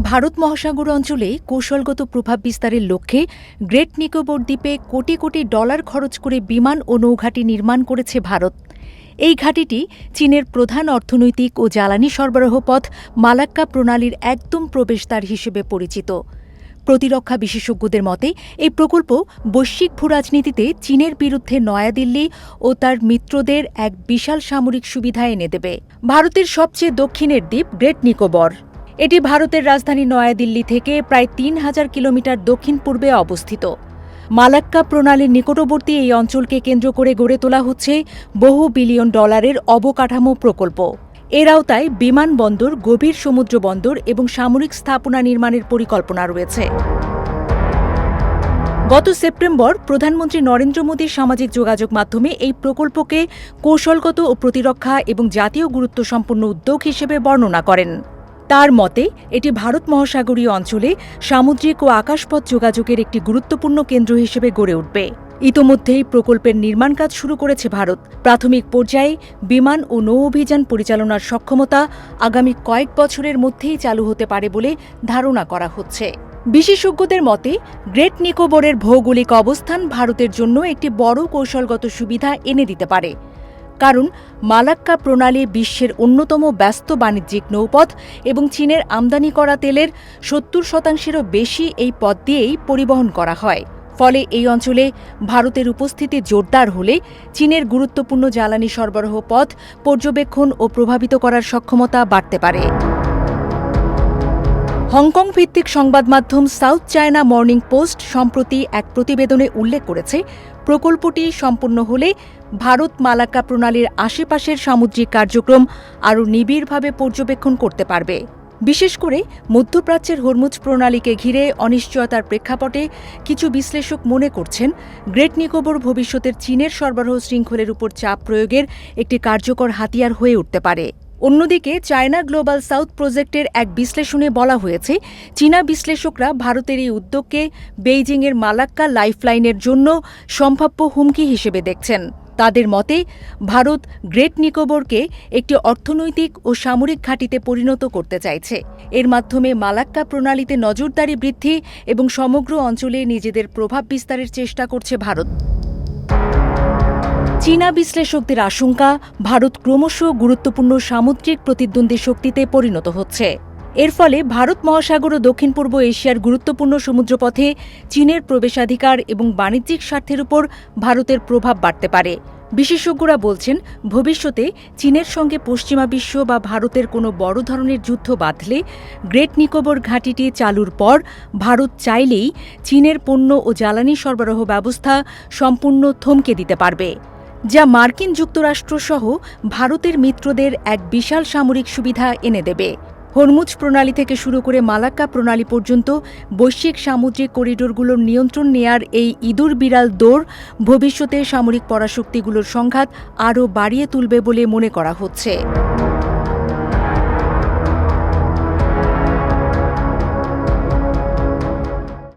ভারত মহাসাগর অঞ্চলে কৌশলগত প্রভাব বিস্তারের লক্ষ্যে গ্রেট নিকোবর দ্বীপে কোটি কোটি ডলার খরচ করে বিমান ও নৌঘাঁটি নির্মাণ করেছে ভারত। এই ঘাঁটিটি চীনের প্রধান অর্থনৈতিক ও জ্বালানি সরবরাহ পথ মালাক্কা প্রণালীর একদম প্রবেশদ্বার হিসেবে পরিচিত। প্রতিরক্ষা বিশেষজ্ঞদের মতে এই প্রকল্প বৈশ্বিক ভূরাজনীতিতে চীনের বিরুদ্ধে নয়াদিল্লি ও তার মিত্রদের এক বিশাল সামরিক সুবিধা এনে দেবে। ভারতের সবচেয়ে দক্ষিণের দ্বীপ গ্রেট নিকোবর। এটি ভারতের রাজধানী নয়াদিল্লি থেকে প্রায় ৩,০০০ কিলোমিটার দক্ষিণ পূর্বে অবস্থিত। মালাক্কা প্রণালীর নিকটবর্তী এই অঞ্চলকে কেন্দ্র করে গড়ে তোলা হচ্ছে বহু বিলিয়ন ডলারের অবকাঠামো প্রকল্প। এর আওতায় বিমানবন্দর, গভীর সমুদ্র বন্দর এবং সামরিক স্থাপনা নির্মাণের পরিকল্পনা রয়েছে। গত সেপ্টেম্বর প্রধানমন্ত্রী নরেন্দ্র মোদীর সামাজিক যোগাযোগ মাধ্যমে এই প্রকল্পকে কৌশলগত ও প্রতিরক্ষা এবং জাতীয় গুরুত্বসম্পন্ন উদ্যোগ হিসেবে বর্ণনা করেন। তার মতে এটি ভারত মহাসাগরীয় অঞ্চলে সামুদ্রিক ও আকাশপথ যোগাযোগের একটি গুরুত্বপূর্ণ কেন্দ্র হিসেবে গড়ে উঠবে। ইতোমধ্যেই প্রকল্পের নির্মাণ কাজ শুরু করেছে ভারত। প্রাথমিক পর্যায়ে বিমান ও নৌ অভিযান পরিচালনার সক্ষমতা আগামী কয়েক বছরের মধ্যেই চালু হতে পারে বলে ধারণা করা হচ্ছে। বিশেষজ্ঞদের মতে গ্রেট নিকোবরের ভৌগোলিক অবস্থান ভারতের জন্য একটি বড় কৌশলগত সুবিধা এনে দিতে পারে, কারণ মালাক্কা প্রণালী বিশ্বের অন্যতম ব্যস্ত বাণিজ্যিক নৌপথ এবং চীনের আমদানি করা তেলের ৭০%-এরও বেশি এই পথ দিয়েই পরিবহন করা হয়। ফলে এই অঞ্চলে ভারতের উপস্থিতি জোরদার হলে চীনের গুরুত্বপূর্ণ জ্বালানি সরবরাহ পথ পর্যবেক্ষণ ও প্রভাবিত করার সক্ষমতা বাড়তে পারে। হংকং ভিত্তিক সংবাদ মাধ্যম সাউথ চায়না মর্নিং পোস্ট সম্প্রতি এক প্রতিবেদনে উল্লেখ করেছে, প্রকল্পটি সম্পন্ন হলে ভারত মালাক্কা প্রণালীর আশেপাশের সামুদ্রিক কার্যক্রম আরও নিবিড়ভাবে পর্যবেক্ষণ করতে পারবে। বিশেষ করে মধ্যপ্রাচ্যের হরমুজ প্রণালীকে ঘিরে অনিশ্চয়তার প্রেক্ষাপটে কিছু বিশ্লেষক মনে করছেন গ্রেট নিকোবর ভবিষ্যতের চীনের সরবরাহ শৃঙ্খলের উপর চাপ প্রয়োগের একটি কার্যকর হাতিয়ার হয়ে উঠতে পারে। অন্যদিকে চায়না গ্লোবাল সাউথ প্রজেক্টের এক বিশ্লেষণে বলা হয়েছে, চীনা বিশ্লেষকরা ভারতের এই উদ্যোগকে বেইজিংয়ের মালাক্কা লাইফলাইনের জন্য সম্ভাব্য হুমকি হিসেবে দেখছেন। তাদের মতে ভারত গ্রেট নিকোবরকে একটি অর্থনৈতিক ও সামরিক ঘাঁটিতে পরিণত করতে চাইছে। এর মাধ্যমে মালাক্কা প্রণালীতে নজরদারি বৃদ্ধি এবং সমগ্র অঞ্চলে নিজেদের প্রভাব বিস্তারের চেষ্টা করছে ভারত। চীনা বিশ্লেষকদের আশঙ্কা, ভারত ক্রমশ গুরুত্বপূর্ণ সামুদ্রিক প্রতিদ্বন্দ্বী শক্তিতে পরিণত হচ্ছে। এর ফলে ভারত মহাসাগর ও দক্ষিণ পূর্ব এশিয়ার গুরুত্বপূর্ণ সমুদ্রপথে চীনের প্রবেশাধিকার এবং বাণিজ্যিক স্বার্থের উপর ভারতের প্রভাব বাড়তে পারে। বিশেষজ্ঞরা বলছেন, ভবিষ্যতে চীনের সঙ্গে পশ্চিমা বিশ্ব বা ভারতের কোনো বড় ধরনের যুদ্ধ বাঁধলে গ্রেট নিকোবর ঘাঁটিটি চালুর পর ভারত চাইলেই চীনের পণ্য ও জ্বালানি সরবরাহ ব্যবস্থা সম্পূর্ণ থমকে দিতে পারবে, যা মার্কিন যুক্তরাষ্ট্রসহ ভারতের মিত্রদের এক বিশাল সামরিক সুবিধা এনে দেবে। হরমুজ প্রণালী থেকে শুরু করে মালাক্কা প্রণালী পর্যন্ত বৈশ্বিক সামুদ্রিক করিডোরগুলোর নিয়ন্ত্রণ নেয়ার এই ইঁদুর বিড়াল দৌড় ভবিষ্যতে সামরিক পরাশক্তিগুলোর সংঘাত আরও বাড়িয়ে তুলবে বলে মনে করা হচ্ছে।